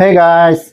Hey guys,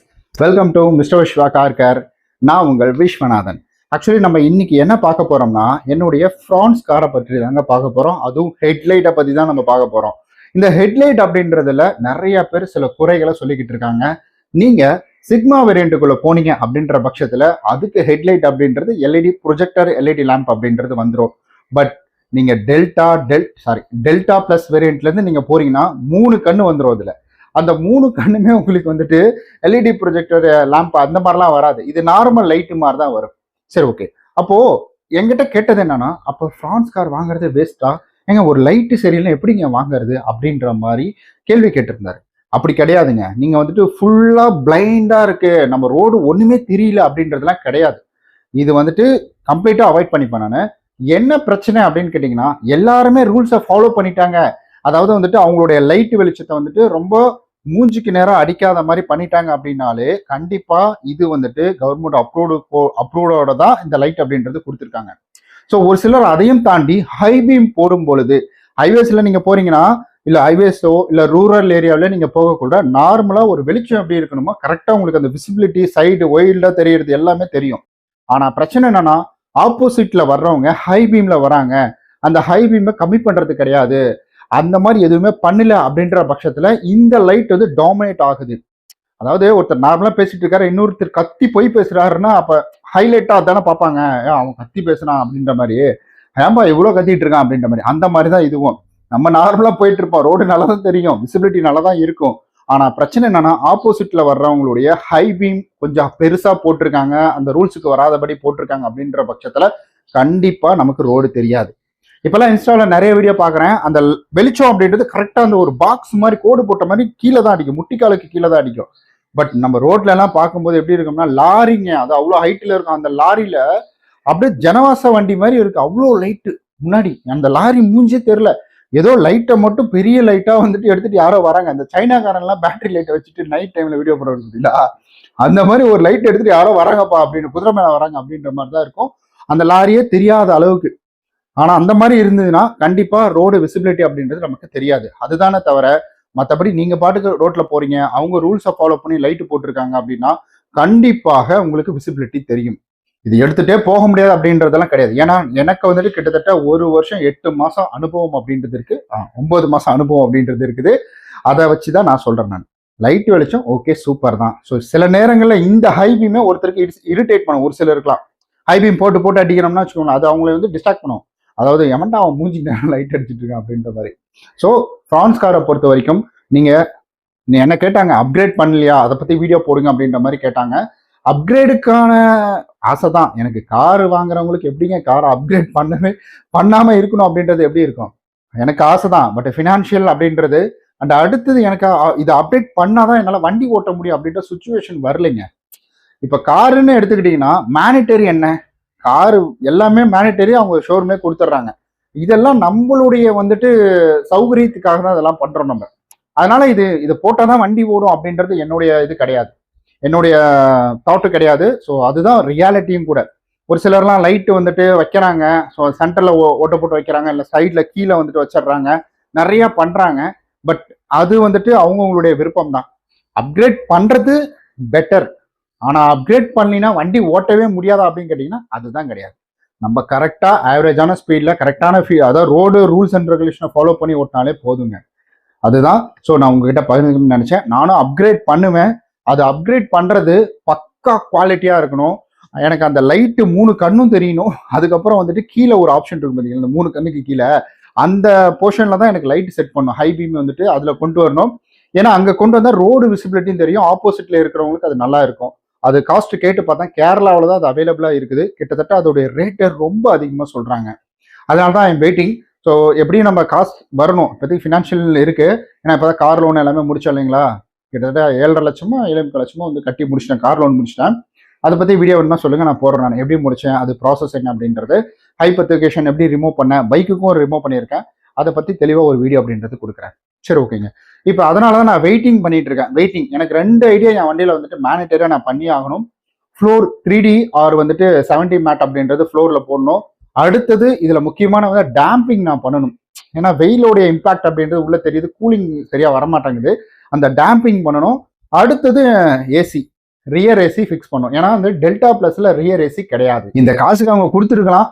welcome to mister Vishwa car care. நான் உங்கள் Viswanathan. Actually நம்ம இன்னைக்கு என்ன பார்க்க போறோம்னா, என்னுடைய ஃப்ரான்ஸ் காரை பற்றி தாங்க பார்க்க போறோம். அதுவும் ஹெட்லைட்டை பற்றி தான் நம்ம பார்க்க போறோம். இந்த ஹெட்லைட் அப்படின்றதுல நிறைய பேர் சில குறைகளை சொல்லிக்கிட்டு இருக்காங்க. நீங்க சிக்மா வேரியண்ட்டுக்குள்ள போனீங்க அப்படின்ற பட்சத்துல அதுக்கு ஹெட்லைட் அப்படின்றது எல்இடி ப்ரொஜெக்டர் எல்இடி லேம்ப் அப்படின்றது வந்துடும். பட் நீங்க டெல்டா பிளஸ் வேரியண்ட்ல இருந்து நீங்க போறீங்கன்னா 3 கண்ணு வந்துடும். அதுல அந்த 3 கண்ணுமே உங்களுக்கு வந்துட்டு எல்இடி ப்ரொஜெக்டர் லேம்ப் அந்த மாதிரிலாம் வராது. இது நார்மல் லைட்டு மாதிரி தான் வரும். சரி, ஓகே. அப்போ என்கிட்ட கேட்டது என்னன்னா, அப்போ ஃப்ரான்ஸ் கார் வாங்குறது வேஸ்டா? ஏங்க ஒரு லைட்டு சரியில்லை எப்படிங்க வாங்குறது அப்படின்ற மாதிரி கேள்வி கேட்டிருந்தாரு. அப்படி கிடையாதுங்க. நீங்க வந்துட்டு ஃபுல்லா பிளைண்டா இருக்கு, நம்ம ரோடு ஒண்ணுமே தெரியல அப்படின்றதுலாம் கிடையாது. இது வந்துட்டு கம்ப்ளீட்டா அவாய்ட் பண்ணிப்பேன் நான். என்ன பிரச்சனை அப்படின்னு கேட்டீங்கன்னா, எல்லாருமே ரூல்ஸை ஃபாலோ பண்ணிட்டாங்க. அதாவது வந்துட்டு அவங்களுடைய லைட் வெளிச்சத்தை வந்துட்டு ரொம்ப மூஞ்சிக்கு நேரம் அடிக்காத மாதிரி பண்ணிட்டாங்க அப்படின்னாலே கண்டிப்பா இது வந்துட்டு கவர்மெண்ட் அப்ரூவோட தான் இந்த லைட் அப்படின்றது கொடுத்துருக்காங்க. ஸோ ஒரு சிலர் அதையும் தாண்டி ஹை பீம் போடும் பொழுது ஹைவேஸ்ல நீங்க போறீங்கன்னா, இல்ல ஹைவேஸோ இல்ல ரூரல் ஏரியாவில நீங்க போகக்கூட நார்மலா ஒரு வெளிச்சம் எப்படி இருக்கணுமோ கரெக்டா உங்களுக்கு அந்த விசிபிலிட்டி சைடு ஒயில்டா தெரியறது எல்லாமே தெரியும். ஆனா பிரச்சனை என்னன்னா, ஆப்போசிட்ல வர்றவங்க ஹை பீம்ல வராங்க, அந்த ஹை பீமை கம்மி பண்றது கிடையாது, அந்த மாதிரி எதுவுமே பண்ணல அப்படின்ற பட்சத்துல இந்த லைட் வந்து டாமினேட் ஆகுது. அதாவது ஒருத்தர் நார்மலா பேசிட்டு இருக்காரு, இன்னொருத்தர் கத்தி போய் பேசுறாருன்னா அப்ப ஹைலைட்டா தானே பார்ப்பாங்க. அவன் கத்தி பேசுறான் அப்படின்ற மாதிரி, ஏன்பா இவ்வளவு கத்திட்டு இருக்கான் அப்படின்ற மாதிரி. அந்த மாதிரி தான் இதுவும். நம்ம நார்மலா போயிட்டு இருப்போம், ரோடு நல்லா தான் தெரியும், விசிபிலிட்டி நல்லா தான் இருக்கும். ஆனா பிரச்சனை என்னன்னா, ஆப்போசிட்ல வர்றவங்களுடைய ஹை பீம் கொஞ்சம் பெருசா போட்டிருக்காங்க, அந்த ரூல்ஸுக்கு வராதபடி போட்டிருக்காங்க அப்படின்ற பட்சத்துல கண்டிப்பா நமக்கு ரோடு தெரியாது. இப்பெல்லாம் இன்ஸ்டால நிறைய வீடியோ பாக்குறேன், அந்த வெளிச்சம் அப்படின்றது கரெக்டா அந்த ஒரு பாக்ஸ் மாதிரி கோடு போட்ட மாதிரி கீழே தான் அடிக்கும், முட்டிக்காலுக்கு கீழே தான் அடிக்கும். பட் நம்ம ரோட்ல எல்லாம் பார்க்கும்போது எப்படி இருக்கும்னா, லாரிங்க அது அவ்வளவு ஹைட்ல இருக்கும், அந்த லாரியில அப்படியே ஜனவாச வண்டி மாதிரி இருக்கு, அவ்வளோ லைட்டு முன்னாடி. அந்த லாரி மூஞ்சே தெரியல, ஏதோ லைட்டை மட்டும் பெரிய லைட்டா வந்துட்டு எடுத்துட்டு யாரோ வராங்க. அந்த சைனாக்காரன் எல்லாம் பேட்டரி லைட்டை வச்சுட்டு நைட் டைம்ல வீடியோ போடுறது, அந்த மாதிரி ஒரு லைட் எடுத்துட்டு யாரோ வராங்கப்பா அப்படின்னு, குதிரை மேல வராங்க அப்படின்ற மாதிரி தான் இருக்கும் அந்த லாரியே தெரியாத அளவுக்கு. ஆனா அந்த மாதிரி இருந்ததுன்னா கண்டிப்பா ரோடு விசிபிலிட்டி அப்படின்றது நமக்கு தெரியாது. அதுதானே தவிர மற்றபடி நீங்க பாட்டுக்கு ரோட்ல போறீங்க, அவங்க ரூல்ஸை ஃபாலோ பண்ணி லைட் போட்டிருக்காங்க அப்படின்னா கண்டிப்பாக உங்களுக்கு விசிபிலிட்டி தெரியும். இது எடுத்துட்டே போக முடியாது அப்படின்றதெல்லாம் கிடையாது. ஏன்னா எனக்கு வந்துட்டு கிட்டத்தட்ட 1 வருஷம் 8 மாசம் அனுபவம் அப்படின்றது இருக்கு, 9 மாசம் அனுபவம் அப்படின்றது இருக்குது. அதை வச்சுதான் நான் சொல்றேன். நான் லைட் வெளிச்சம் ஓகே சூப்பர் தான். ஸோ சில நேரங்களில் இந்த ஹைபீமே ஒருத்தருக்கு இரிட்டேட் பண்ணும். ஒரு சிலர் இருக்கலாம், ஹைபீம் போட்டு போட்டு அடிக்கணும்னா வச்சுக்கோங்க, அது அவங்களை வந்து டிஸ்ட்ராக்ட் பண்ணும். அதாவது எவன்டா அவன் மூஞ்சி நேரம் லைட் அடிச்சுட்டு இருக்கான் அப்படின்ற மாதிரி. ஸோ ஃப்ரான்ஸ் காரை பொறுத்த வரைக்கும் நீங்க என்ன கேட்டாங்க, அப்கிரேட் பண்ணலையா, அதை பத்தி வீடியோ போடுங்க அப்படின்ற மாதிரி கேட்டாங்க. அப்கிரேடுக்கான ஆசை தான் எனக்கு. கார் வாங்குறவங்களுக்கு எப்படிங்க காரை அப்கிரேட் பண்ணாம இருக்கணும் அப்படின்றது எப்படி இருக்கும்? எனக்கு ஆசை தான். பட் ஃபினான்ஷியல் அப்படின்றது அண்ட் அடுத்தது எனக்கு இதை அப்டேட் பண்ணாதான் என்னால் வண்டி ஓட்ட முடியும் அப்படின்ற சுச்சுவேஷன் வரலைங்க. இப்போ காருன்னு எடுத்துக்கிட்டீங்கன்னா மேனிட்டரி என்ன, காரு எல்லாமே மேனிட்டரி, அவங்க ஷோரூமே கொடுத்துட்றாங்க. இதெல்லாம் நம்மளுடைய வந்துட்டு சௌகரியத்துக்காக தான் இதெல்லாம் பண்றோம் நம்ம. அதனால இது போட்டாதான் வண்டி ஓடும் அப்படின்றது என்னுடைய இது கிடையாது, என்னுடைய தாட்டு கிடையாது. ஸோ அதுதான் ரியாலிட்டியும் கூட. ஒரு சிலர்லாம் லைட்டு வந்துட்டு வைக்கிறாங்க, ஸோ சென்டர்ல ஓட்ட போட்டு வைக்கிறாங்க, இல்லை சைட்ல கீழே வந்துட்டு வச்சிடுறாங்க, நிறைய பண்றாங்க. பட் அது வந்துட்டு அவங்கவுங்களுடைய விருப்பம் தான். அப்கிரேட் பண்றது பெட்டர். ஆனா அப்கிரேட் பண்ணினா வண்டி ஓட்டவே முடியாதா அப்படின்னு கேட்டீங்கன்னா அதுதான் கிடையாது. நம்ம கரெக்டா ஆவரேஜான ஸ்பீட்ல கரெக்டான அதாவது ரோடு ரூல்ஸ் அண்ட் ரெகுலேஷனை ஃபாலோ பண்ணி ஓட்டினாலே போதுங்க. அதுதான். ஸோ நான் உங்ககிட்ட பகிர்ந்துக்கணும்னு நினைச்சேன். நானும் அப்கிரேட் பண்ணுவேன். அது அப்கிரேட் பண்றது பக்கா குவாலிட்டியா இருக்கணும். எனக்கு அந்த லைட்டு 3 கண்ணும் தெரியணும். அதுக்கப்புறம் வந்துட்டு கீழே ஒரு ஆப்ஷன் இருக்கும் பார்த்தீங்கன்னா, இந்த 3 கண்ணுக்கு கீழே அந்த போர்ஷன்ல தான் எனக்கு லைட் செட் பண்ணும். ஹை பீம் வந்துட்டு அதுல கொண்டு வரணும். ஏன்னா அங்க கொண்டு வந்தா ரோடு விசிபிலிட்டியும் தெரியும், ஆப்போசிட்ல இருக்கிறவங்களுக்கு அது நல்லா இருக்கும். அது காஸ்ட் கேட்டு பார்த்தா கேரளாவில் தான் அது அவைலபிளா இருக்குது. கிட்டத்தட்ட அதோடைய ரேட்டு ரொம்ப அதிகமாக சொல்றாங்க. அதனால தான் ஐம் வெயிட்டிங். ஸோ எப்படியும் நம்ம காசு வரணும், இப்போதைக்கு ஃபினான்ஷியல் இருக்கு. ஏன்னா இப்போ தான் கார் லோன் எல்லாமே முடிச்சோம் இல்லைங்களா, கிட்டத்தட்ட 7.5 லட்சமோ 7.5 லட்சமோ வந்து கட்டி முடிச்சிட்டேன், கார் லோன் முடிச்சிட்டேன். அதை பற்றி வீடியோ வேணும்னா சொல்லுங்க, நான் போடுறேன். நான் எப்படி முடிச்சேன், அது ப்ராசஸ் என்ன அப்படின்றது, ஹைபர்திகேஷன் எப்படி ரிமூவ் பண்ணேன், பைக்குக்கும் ரிமூவ் பண்ணியிருக்கேன், அதை பற்றி தெளிவாக ஒரு வீடியோ அப்படின்றது கொடுக்குறேன். சரி, ஓகேங்க. இப்போ அதனால தான் நான் வெயிட்டிங் பண்ணிட்டு இருக்கேன். எனக்கு 2 ஐடியா என் வண்டியில வந்துட்டு மேனிட்டரியா நான் பண்ணி ஆகணும். ஃப்ளோர் 3D ஆர் வந்துட்டு 70 மேட் அப்படின்றது ஃப்ளோர்ல போடணும். அடுத்தது இதுல முக்கியமான வந்து டேம்பிங் நான் பண்ணணும். ஏன்னா வெயிலோடைய இம்பாக்ட் அப்படின்றது உள்ள தெரியுது, கூலிங் சரியா வரமாட்டேங்குது. அந்த டேம்பிங் பண்ணணும். அடுத்தது ஏசி, ரியர் ஏசி ஃபிக்ஸ் பண்ணோம். ஏன்னா வந்து டெல்டா பிளஸ்ல ரியர் ஏசி கிடையாது. இந்த காசுக்கு அவங்க கொடுத்துருக்கலாம்,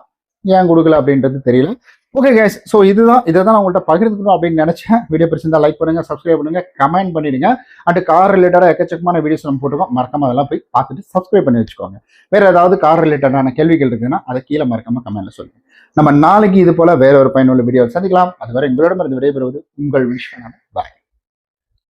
ஏன் கொடுக்கல அப்படின்றது தெரியல. ஓகே கைஸ், ஸோ இதை தான் நான் உங்கள்கிட்ட பகிர்ந்துக்கணும் அப்படின்னு நினைச்சேன். வீடியோ பிடிச்சிருந்தா லைக் பண்ணுங்க, சப்ஸ்கிரைப் பண்ணுங்க, கமெண்ட் பண்ணிடுங்க. அண்ட் கார் ரிலேட்டடாக எக்கச்சக்கமான வீடியோஸ் நம்ம போட்டுருக்கோம், மறக்காம அதெல்லாம் போய் பார்த்துட்டு சப்ஸ்கிரைப் பண்ணி வச்சுக்கோங்க. வேற ஏதாவது கார் ரிலேட்டடான கேள்விகள் இருக்குன்னா அதை கீழே மறக்காம கமெண்ட்ல சொல்லுங்க. நம்ம நாளைக்கு இது போல வேற ஒரு பயனுள்ள வீடியோ சந்திக்கலாம். அதுவரை உங்களிடமிருந்து விடைபெறுவது உங்கள் விஸ்வநாதன். பாய்.